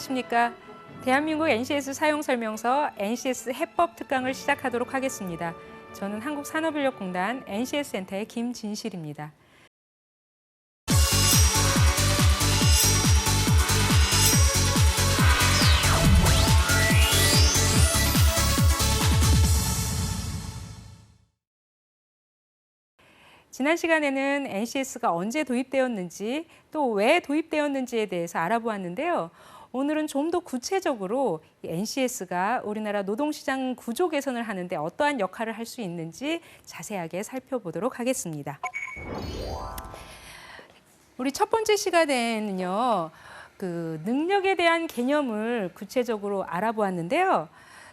안녕하십니까. 대한민국 NCS 사용설명서 NCS 해법 특강을 시작하도록 하겠습니다. 저는 한국산업인력공단 NCS 센터의 김진실입니다. 지난 시간에는 NCS가 언제 도입되었는지 또 왜 도입되었는지에 대해서 알아보았는데요. 오늘은 좀 더 구체적으로 NCS가 우리나라 노동시장 구조 개선을 하는데 어떠한 역할을 할 수 있는지 자세하게 살펴보도록 하겠습니다. 우리 첫 번째 시간에는요, 능력에 대한 개념을 구체적으로 알아보았는데요.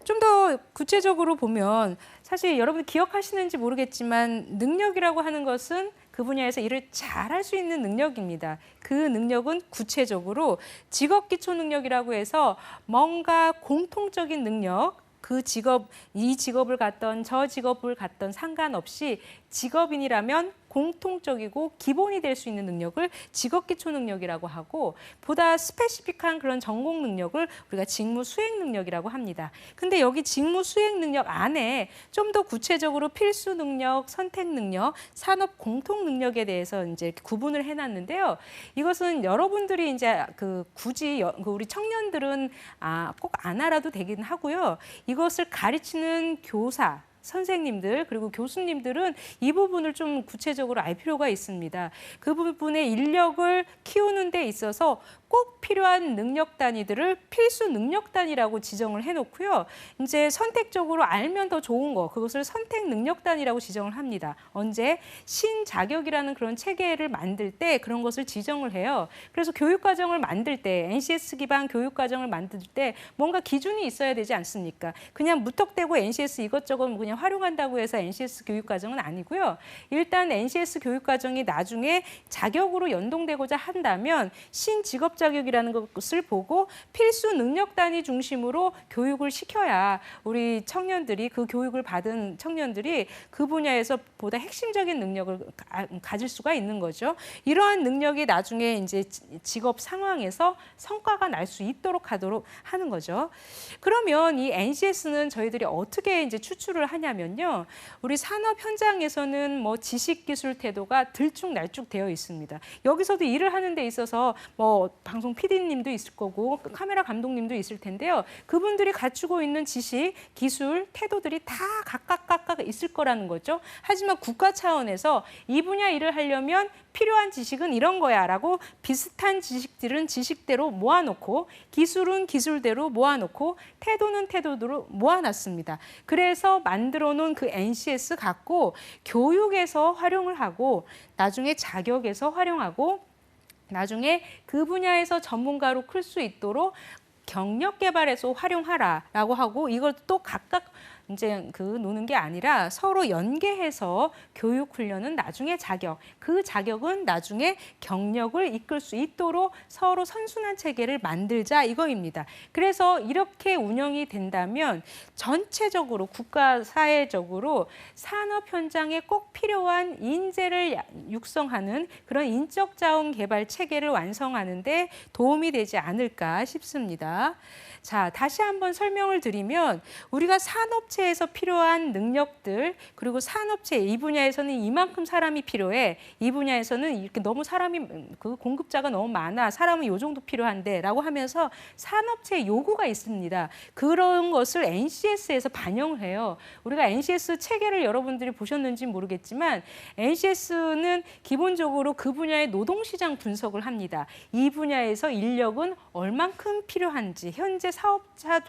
좀 더 구체적으로 보면 사실 여러분 기억하시는지 모르겠지만 능력이라고 하는 것은 그 분야에서 일을 잘할 수 있는 능력입니다. 그 능력은 구체적으로 직업기초 능력이라고 해서 뭔가 공통적인 능력, 그 직업, 이 직업을 갖던 저 직업을 갖던 상관없이 직업인이라면 공통적이고 기본이 될 수 있는 능력을 직업기초 능력이라고 하고 보다 스페시픽한 그런 전공 능력을 우리가 직무 수행 능력이라고 합니다. 근데 여기 직무 수행 능력 안에 좀 더 구체적으로 필수 능력, 선택 능력, 산업 공통 능력에 대해서 이제 구분을 해놨는데요. 이것은 여러분들이 이제 굳이 우리 청년들은 꼭 안 알아도 되긴 하고요. 이것을 가르치는 교사, 선생님들 그리고 교수님들은 이 부분을 좀 구체적으로 알 필요가 있습니다. 그 부분의 인력을 키우는 데 있어서 꼭 필요한 능력 단위들을 필수 능력 단위라고 지정을 해놓고요. 이제 선택적으로 알면 더 좋은 거, 그것을 선택 능력 단위라고 지정을 합니다. 언제? 신자격이라는 그런 체계를 만들 때 그런 것을 지정을 해요. 그래서 교육과정을 만들 때, NCS 기반 교육과정을 만들 때 뭔가 기준이 있어야 되지 않습니까? 그냥 무턱대고 NCS 이것저것 그냥 활용한다고 해서 NCS 교육과정은 아니고요. 일단 NCS 교육과정이 나중에 자격으로 연동되고자 한다면 신직업 자격이라는 것을 보고 필수 능력 단위 중심으로 교육을 시켜야 우리 청년들이 그 교육을 받은 청년들이 그 분야에서 보다 핵심적인 능력을 가질 수가 있는 거죠. 이러한 능력이 나중에 이제 직업 상황에서 성과가 날 수 있도록 하는 거죠. 그러면 이 NCS는 저희들이 어떻게 이제 추출을 하냐면요. 우리 산업 현장에서는 뭐 지식 기술 태도가 들쭉날쭉 되어 있습니다. 여기서도 일을 하는 데 있어서 뭐 방송 PD님도 있을 거고 카메라 감독님도 있을 텐데요. 그분들이 갖추고 있는 지식, 기술, 태도들이 다 각각 있을 거라는 거죠. 하지만 국가 차원에서 이 분야 일을 하려면 필요한 지식은 이런 거야 라고 비슷한 지식들은 지식대로 모아놓고 기술은 기술대로 모아놓고 태도는 태도대로 모아놨습니다. 그래서 만들어 놓은 그 NCS 갖고 교육에서 활용을 하고 나중에 자격에서 활용하고 나중에 그 분야에서 전문가로 클 수 있도록 경력 개발에서 활용하라라고 하고 이걸 또 각각 이제 노는 게 아니라 서로 연계해서 교육 훈련은 나중에 자격, 그 자격은 나중에 경력을 이끌 수 있도록 서로 선순환 체계를 만들자 이거입니다. 그래서 이렇게 운영이 된다면 전체적으로 국가 사회적으로 산업 현장에 꼭 필요한 인재를 육성하는 그런 인적 자원 개발 체계를 완성하는 데 도움이 되지 않을까 싶습니다. 자, 다시 한번 설명을 드리면 우리가 산업체에서 필요한 능력들 그리고 산업체 이 분야에서는 이만큼 사람이 필요해. 이 분야에서는 이렇게 너무 사람이 공급자가 너무 많아. 사람은 이 정도 필요한데 라고 하면서 산업체 요구가 있습니다. 그런 것을 NCS에서 반영을 해요. 우리가 NCS 체계를 여러분들이 보셨는지 모르겠지만 NCS는 기본적으로 그 분야의 노동시장 분석을 합니다. 이 분야에서 인력은 얼만큼 필요한지 현재 사업체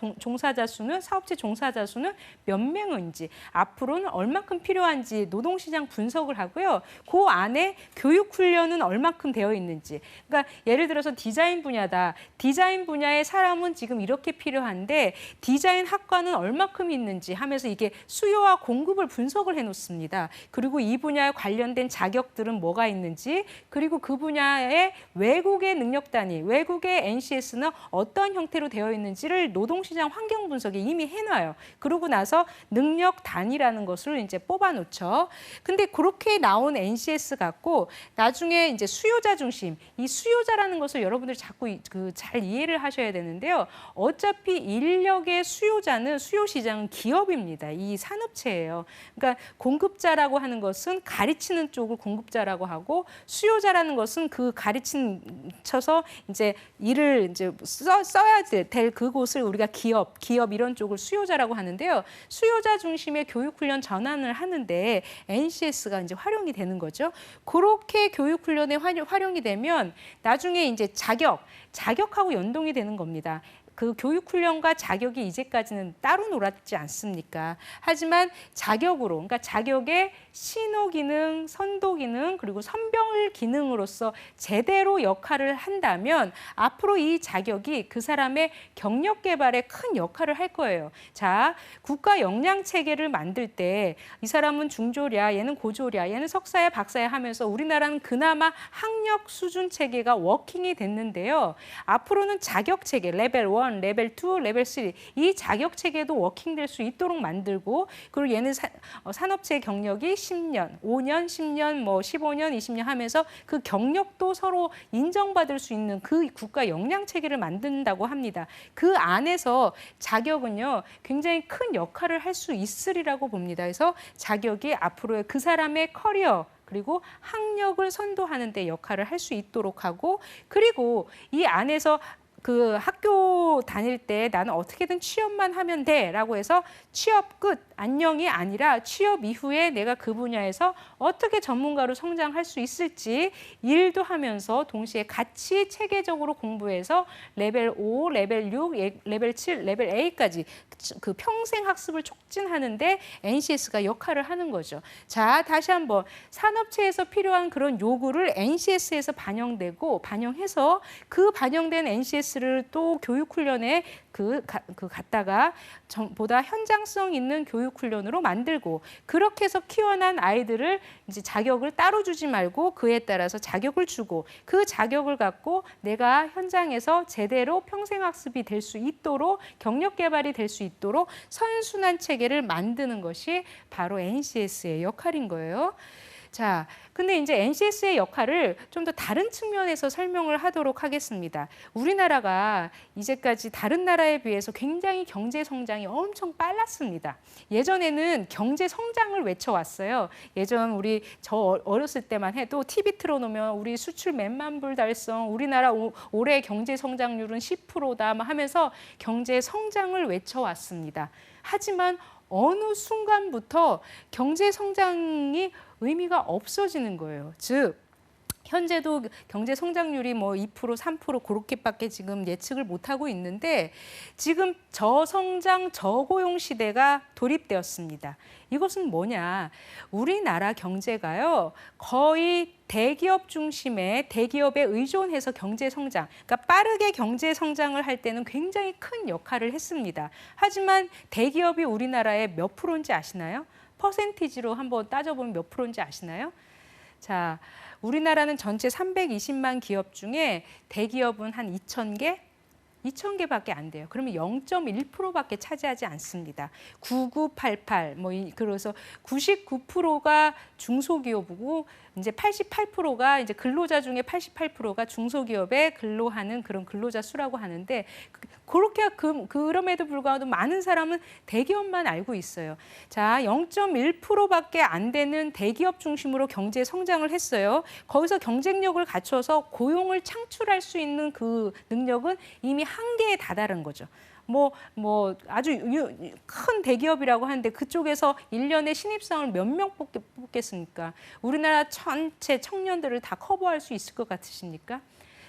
종사자 수는 몇 명인지 앞으로는 얼만큼 필요한지 노동시장 분석을 하고요. 그 안에 교육 훈련은 얼만큼 되어 있는지. 그러니까 예를 들어서 디자인 분야다. 디자인 분야의 사람은 지금 이렇게 필요한데 디자인 학과는 얼만큼 있는지 하면서 이게 수요와 공급을 분석을 해놓습니다. 그리고 이 분야에 관련된 자격들은 뭐가 있는지 그리고 그 분야의 외국의 능력 단위, 외국의 NCS는 어떤 형태로 되어 있는지 뭔지를 노동시장 환경 분석에 이미 해놔요. 그러고 나서 능력 단위라는 것을 이제 뽑아놓죠. 근데 그렇게 나온 NCS 갖고 나중에 이제 수요자 중심, 이 수요자라는 것을 여러분들 자꾸 잘 이해를 하셔야 되는데요. 어차피 인력의 수요자는 수요 시장은 기업입니다. 이 산업체예요. 그러니까 공급자라고 하는 것은 가르치는 쪽을 공급자라고 하고 수요자라는 것은 그 가르쳐서 이제 일을 이제 써야 될 그곳을 우리가 기업 이런 쪽을 수요자라고 하는데요. 수요자 중심의 교육훈련 전환을 하는데 NCS가 이제 활용이 되는 거죠. 그렇게 교육훈련에 활용이 되면 나중에 이제 자격하고 연동이 되는 겁니다. 그 교육훈련과 자격이 이제까지는 따로 놀았지 않습니까? 하지만 자격으로, 그러니까 자격의 신호 기능, 선도 기능, 그리고 선별 기능으로서 제대로 역할을 한다면 앞으로 이 자격이 그 사람의 경력 개발에 큰 역할을 할 거예요. 자, 국가 역량 체계를 만들 때 이 사람은 중졸이야, 얘는 고졸이야, 얘는 석사야, 박사야 하면서 우리나라는 그나마 학력 수준 체계가 워킹이 됐는데요. 앞으로는 자격 체계, 레벨 1, 레벨 2, 레벨 3, 이 자격 체계도 워킹될 수 있도록 만들고, 그리고 얘는 산업체 경력이 10년, 5년, 10년, 뭐 15년, 20년 하면서 그 경력도 서로 인정받을 수 있는 그 국가 역량 체계를 만든다고 합니다. 그 안에서 자격은요, 굉장히 큰 역할을 할 수 있으리라고 봅니다. 그래서 자격이 앞으로의 그 사람의 커리어, 그리고 학력을 선도하는 데 역할을 할 수 있도록 하고, 그리고 이 안에서 그 학교 다닐 때 나는 어떻게든 취업만 하면 돼라고 해서 취업 끝, 안녕이 아니라 취업 이후에 내가 그 분야에서 어떻게 전문가로 성장할 수 있을지 일도 하면서 동시에 같이 체계적으로 공부해서 레벨 5, 레벨 6, 레벨 7, 레벨 A까지 그 평생 학습을 촉진하는데 NCS가 역할을 하는 거죠. 자, 다시 한번 산업체에서 필요한 그런 요구를 NCS에서 반영해서 그 반영된 NCS를 또 교육훈련에 갖다가 보다 현장성 있는 교육훈련으로 만들고, 그렇게 해서 키워난 아이들을 이제 자격을 따로 주지 말고 그에 따라서 자격을 주고, 그 자격을 갖고 내가 현장에서 제대로 평생학습이 될 수 있도록, 경력 개발이 될 수 있도록 선순환 체계를 만드는 것이 바로 NCS의 역할인 거예요. 자, 근데 이제 NCS의 역할을 좀 더 다른 측면에서 설명을 하도록 하겠습니다. 우리나라가 이제까지 다른 나라에 비해서 굉장히 경제 성장이 엄청 빨랐습니다. 예전에는 경제 성장을 외쳐왔어요. 예전 저 어렸을 때만 해도 TV 틀어놓으면 우리 수출 몇만 불 달성, 우리나라 올해 경제 성장률은 10%다 하면서 경제 성장을 외쳐왔습니다. 하지만 어느 순간부터 경제 성장이 의미가 없어지는 거예요. 즉, 현재도 경제 성장률이 뭐 2%, 3% 그렇게밖에 지금 예측을 못하고 있는데, 지금 저성장, 저고용 시대가 도입되었습니다. 이것은 뭐냐? 우리나라 경제가요, 거의 대기업 중심의 대기업에 의존해서 경제 성장, 그러니까 빠르게 경제 성장을 할 때는 굉장히 큰 역할을 했습니다. 하지만 대기업이 우리나라의 몇 프로인지 아시나요? 퍼센티지로 한번 따져보면 몇 프로인지 아시나요? 자, 우리나라는 전체 320만 기업 중에 대기업은 한 2,000개밖에 안 돼요. 그러면 0.1%밖에 차지하지 않습니다. 9988, 그래서 99%가 중소기업이고, 이제 88%가 이제 근로자 중에 88%가 중소기업에 근로하는 그런 근로자 수라고 하는데, 그렇게 그럼에도 불구하고 많은 사람은 대기업만 알고 있어요. 자, 0.1%밖에 안 되는 대기업 중심으로 경제 성장을 했어요. 거기서 경쟁력을 갖춰서 고용을 창출할 수 있는 그 능력은 이미 한계에 다다른 거죠. 아주 큰 대기업이라고 하는데 그쪽에서 1년에 신입사원을 몇 명 뽑겠습니까? 우리나라 전체 청년들을 다 커버할 수 있을 것 같으십니까?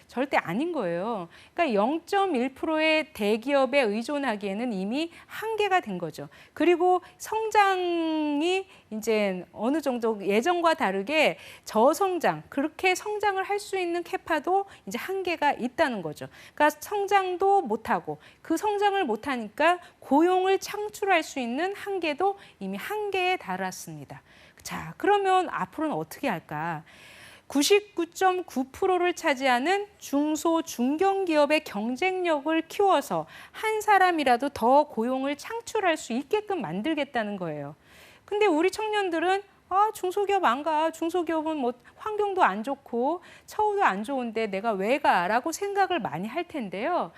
절대 아닌 거예요. 그러니까 0.1%의 대기업에 의존하기에는 이미 한계가 된 거죠. 그리고 성장이 이제 어느 정도 예전과 다르게 저성장, 그렇게 성장을 할 수 있는 캐파도 이제 한계가 있다는 거죠. 그러니까 성장도 못하고, 그 성장을 못하니까 고용을 창출할 수 있는 한계도 이미 한계에 달았습니다. 자, 그러면 앞으로는 어떻게 할까? 99.9%를 차지하는 중소 중견기업의 경쟁력을 키워서 한 사람이라도 더 고용을 창출할 수 있게끔 만들겠다는 거예요. 근데 우리 청년들은 중소기업 안 가. 중소기업은 뭐 환경도 안 좋고 처우도 안 좋은데 내가 왜 가? 라고 생각을 많이 할 텐데요.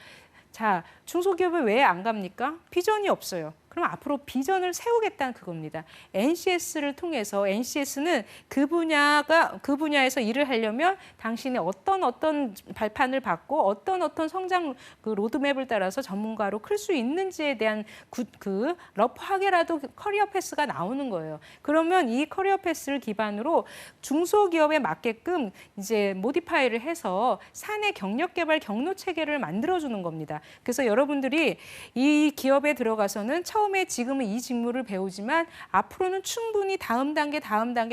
자, 중소기업에 왜 안 갑니까? 비전이 없어요. 그럼 앞으로 비전을 세우겠다는 그겁니다. NCS를 통해서 NCS는 그 분야에서 일을 하려면 당신이 어떤 발판을 받고 어떤 성장 그 로드맵을 따라서 전문가로 클 수 있는지에 대한 그 러프하게라도 커리어 패스가 나오는 거예요. 그러면 이 커리어 패스를 기반으로 중소기업에 맞게끔 이제 모디파이를 해서 사내 경력 개발 경로 체계를 만들어주는 겁니다. 그래서 여러분들이 이 기업에 들어가서는 처음에 지금은 이 직무를 배우지만 앞으로는 충분히 다음 단계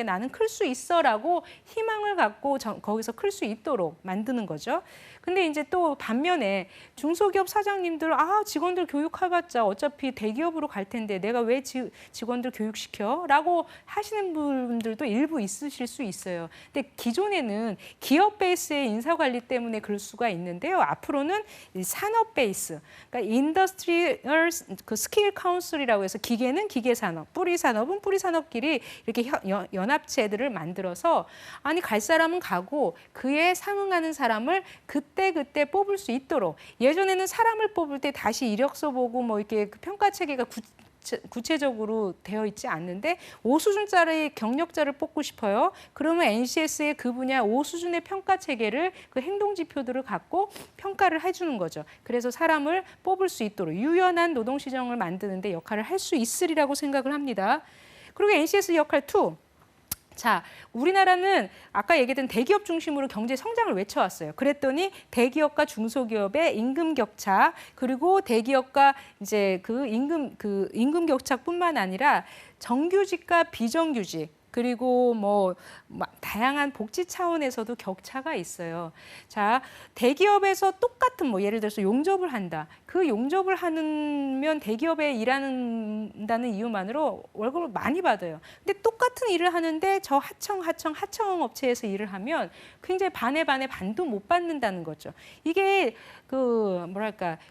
나는 클 수 있어라고 희망을 갖고 거기서 클 수 있도록 만드는 거죠. 근데 이제 또 반면에 중소기업 사장님들 직원들 교육해봤자 어차피 대기업으로 갈 텐데 내가 왜 직원들 교육시켜? 라고 하시는 분들도 일부 있으실 수 있어요. 근데 기존에는 기업 베이스의 인사관리 때문에 그럴 수가 있는데요. 앞으로는 산업 베이스, 그러니까 인더스트리얼 그 스킬 카운슬이라고 해서 기계는 기계산업, 뿌리산업은 뿌리산업끼리 이렇게 연합체들을 만들어서 갈 사람은 가고 그에 상응하는 사람을 그때 뽑을 수 있도록 예전에는 사람을 뽑을 때 다시 이력서 보고 뭐 이렇게 그 평가 체계가 구체적으로 되어 있지 않는데 5수준짜리 경력자를 뽑고 싶어요. 그러면 NCS의 그 분야 5수준의 평가 체계를 그 행동 지표들을 갖고 평가를 해주는 거죠. 그래서 사람을 뽑을 수 있도록 유연한 노동 시장을 만드는 데 역할을 할 수 있으리라고 생각을 합니다. 그리고 NCS 역할 2. 자, 우리나라는 아까 얘기했던 대기업 중심으로 경제 성장을 외쳐왔어요. 그랬더니 대기업과 중소기업의 임금 격차, 그리고 대기업과 이제 그 임금 격차뿐만 아니라 정규직과 비정규직, 그리고 뭐 다양한 복지 차원에서도 격차가 있어요. 자, 대기업에서 똑같은 뭐 예를 들어서 용접을 한다. 그 용접을 하면 대기업에 일한다는 이유만으로 월급을 많이 받아요. 근데 똑같은 일을 하는데 저 하청 업체에서 일을 하면 굉장히 반도 못 받는다는 거죠. 이게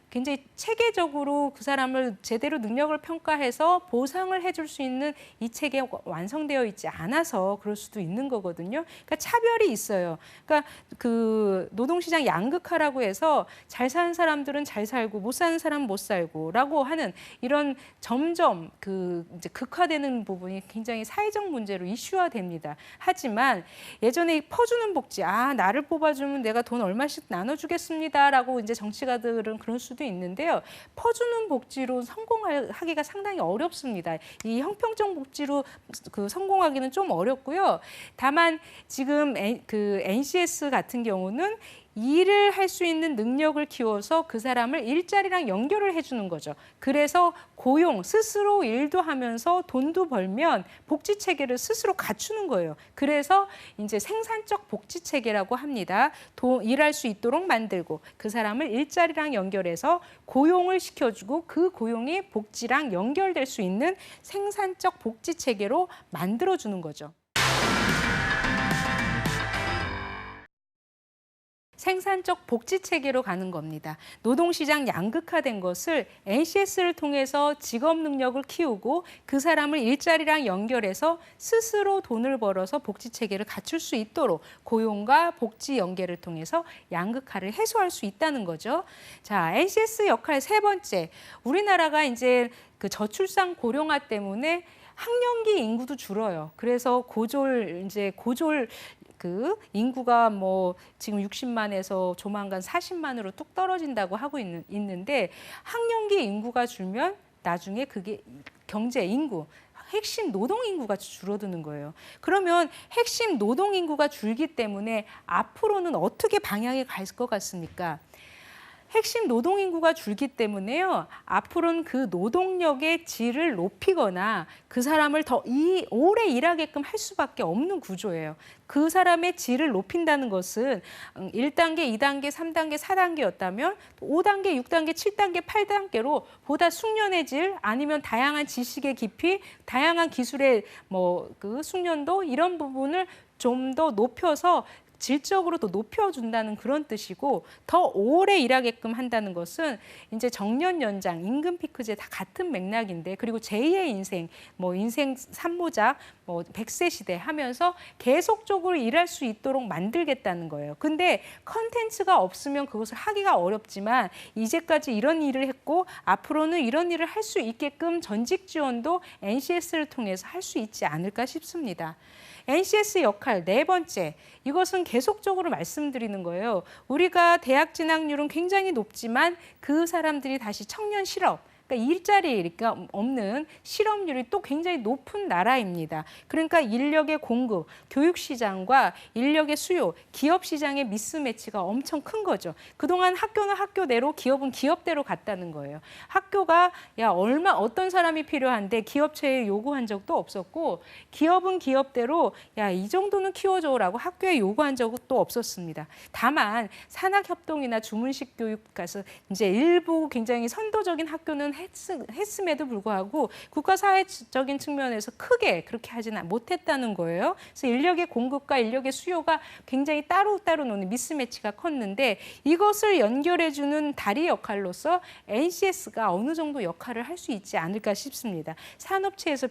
굉장히 체계적으로 그 사람을 제대로 능력을 평가해서 보상을 해줄 수 있는 이 체계가 완성되어 있지 않아서 그럴 수도 있는 거거든요. 그러니까 차별이 있어요. 그러니까 그 노동시장 양극화라고 해서 잘 사는 사람들은 잘 살고 못 사는 사람은 못 살고라고 하는 이런 점점 이제 극화되는 부분이 굉장히 사회적 문제로 이슈화됩니다. 하지만 예전에 퍼주는 복지, 나를 뽑아주면 내가 돈 얼마씩 나눠주겠습니다라고 이제 정치가들은 그럴 수도 있는데요. 퍼주는 복지로 성공하기가 상당히 어렵습니다. 이 형평적 복지로 성공하기는 좀 어렵고요. 다만 지금 NCS 같은 경우는 일을 할 수 있는 능력을 키워서 그 사람을 일자리랑 연결을 해주는 거죠. 그래서 고용, 스스로 일도 하면서 돈도 벌면 복지 체계를 스스로 갖추는 거예요. 그래서 이제 생산적 복지 체계라고 합니다. 일할 수 있도록 만들고 그 사람을 일자리랑 연결해서 고용을 시켜주고 그 고용이 복지랑 연결될 수 있는 생산적 복지 체계로 만들어주는 거죠. 생산적 복지 체계로 가는 겁니다. 노동시장 양극화된 것을 NCS를 통해서 직업 능력을 키우고 그 사람을 일자리랑 연결해서 스스로 돈을 벌어서 복지 체계를 갖출 수 있도록 고용과 복지 연계를 통해서 양극화를 해소할 수 있다는 거죠. 자, NCS 역할 세 번째. 우리나라가 이제 그 저출산 고령화 때문에 학령기 인구도 줄어요. 그래서 고졸 인구가 뭐 지금 60만에서 조만간 40만으로 뚝 떨어진다고 하고 있는데 학령기 인구가 줄면 나중에 그게 경제 인구, 핵심 노동 인구가 줄어드는 거예요. 그러면 핵심 노동 인구가 줄기 때문에 앞으로는 어떻게 방향이 갈 것 같습니까? 핵심 노동 인구가 줄기 때문에요. 앞으로는 그 노동력의 질을 높이거나 그 사람을 더 오래 일하게끔 할 수밖에 없는 구조예요. 그 사람의 질을 높인다는 것은 1단계, 2단계, 3단계, 4단계였다면 5단계, 6단계, 7단계, 8단계로 보다 숙련의 질 아니면 다양한 지식의 깊이, 다양한 기술의 그 숙련도 이런 부분을 좀 더 높여서 질적으로 더 높여준다는 그런 뜻이고 더 오래 일하게끔 한다는 것은 이제 정년 연장, 임금 피크제 다 같은 맥락인데 그리고 제2의 인생, 인생 3모작, 100세 시대 하면서 계속적으로 일할 수 있도록 만들겠다는 거예요. 근데 컨텐츠가 없으면 그것을 하기가 어렵지만 이제까지 이런 일을 했고 앞으로는 이런 일을 할 수 있게끔 전직 지원도 NCS를 통해서 할 수 있지 않을까 싶습니다. NCS 역할 네 번째, 이것은 계속적으로 말씀드리는 거예요. 우리가 대학 진학률은 굉장히 높지만 그 사람들이 다시 청년 실업, 그러니까 일자리가 없는 실업률이 또 굉장히 높은 나라입니다. 그러니까 인력의 공급, 교육 시장과 인력의 수요, 기업 시장의 미스매치가 엄청 큰 거죠. 그동안 학교는 학교대로, 기업은 기업대로 갔다는 거예요. 학교가 어떤 사람이 필요한데 기업체에 요구한 적도 없었고 기업은 기업대로 이 정도는 키워줘라고 학교에 요구한 적도 없었습니다. 다만 산학협동이나 주문식 교육 가서 이제 일부 굉장히 선도적인 학교는 했음에도 불구하고 국가 사회적인 측면에서 크게 그렇게 하지는 못했다는 거예요. 그래서 인력의 공급과 인력의 수요가 굉장히 따로따로 노는 미스매치가 컸는데 이것을 연결해주는 다리 역할로서 NCS가 어느 정도 역할을 할 수 있지 않을까 싶습니다. 산업체에서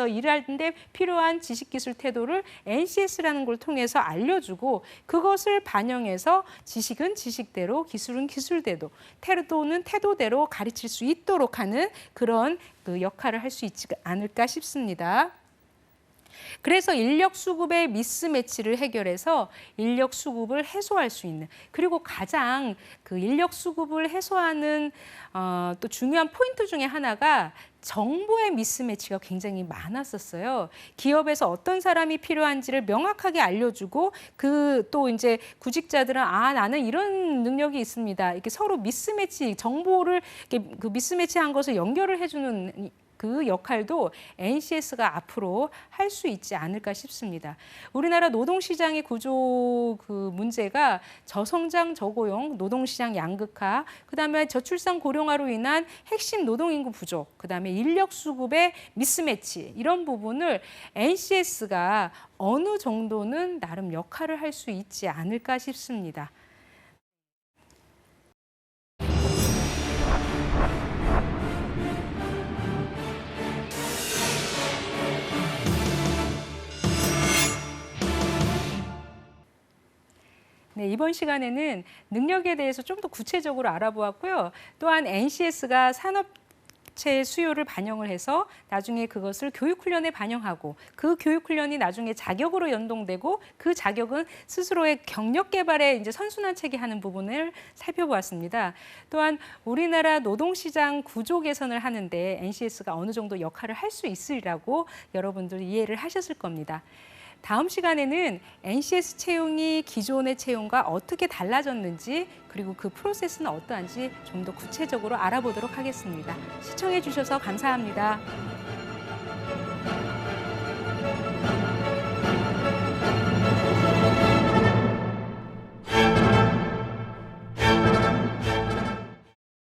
일하는데 필요한 지식기술 태도를 NCS라는 걸 통해서 알려주고 그것을 반영해서 지식은 지식대로, 기술은 기술대로, 태도는 태도대로 가르칠 수 있도록 하는 그런 그 역할을 할 수 있지 않을까 싶습니다. 그래서 인력 수급의 미스매치를 해결해서 인력 수급을 해소할 수 있는 그리고 가장 그 인력 수급을 해소하는 또 중요한 포인트 중에 하나가 정보의 미스매치가 굉장히 많았었어요. 기업에서 어떤 사람이 필요한지를 명확하게 알려주고 또 이제 구직자들은 나는 이런 능력이 있습니다. 이렇게 서로 미스매치 정보를 이렇게 그 미스매치한 것을 연결을 해주는 그 역할도 NCS가 앞으로 할 수 있지 않을까 싶습니다. 우리나라 노동시장의 구조 그 문제가 저성장 저고용, 노동시장 양극화, 그다음에 저출산 고령화로 인한 핵심 노동인구 부족, 그다음에 인력 수급의 미스매치 이런 부분을 NCS가 어느 정도는 나름 역할을 할 수 있지 않을까 싶습니다. 네, 이번 시간에는 능력에 대해서 좀 더 구체적으로 알아보았고요. 또한 NCS가 산업체 수요를 반영을 해서 나중에 그것을 교육훈련에 반영하고 그 교육훈련이 나중에 자격으로 연동되고 그 자격은 스스로의 경력 개발에 이제 선순환 체계하는 부분을 살펴보았습니다. 또한 우리나라 노동시장 구조 개선을 하는데 NCS가 어느 정도 역할을 할 수 있으리라고 여러분들이 이해를 하셨을 겁니다. 다음 시간에는 NCS 채용이 기존의 채용과 어떻게 달라졌는지 그리고 그 프로세스는 어떠한지 좀 더 구체적으로 알아보도록 하겠습니다. 시청해 주셔서 감사합니다.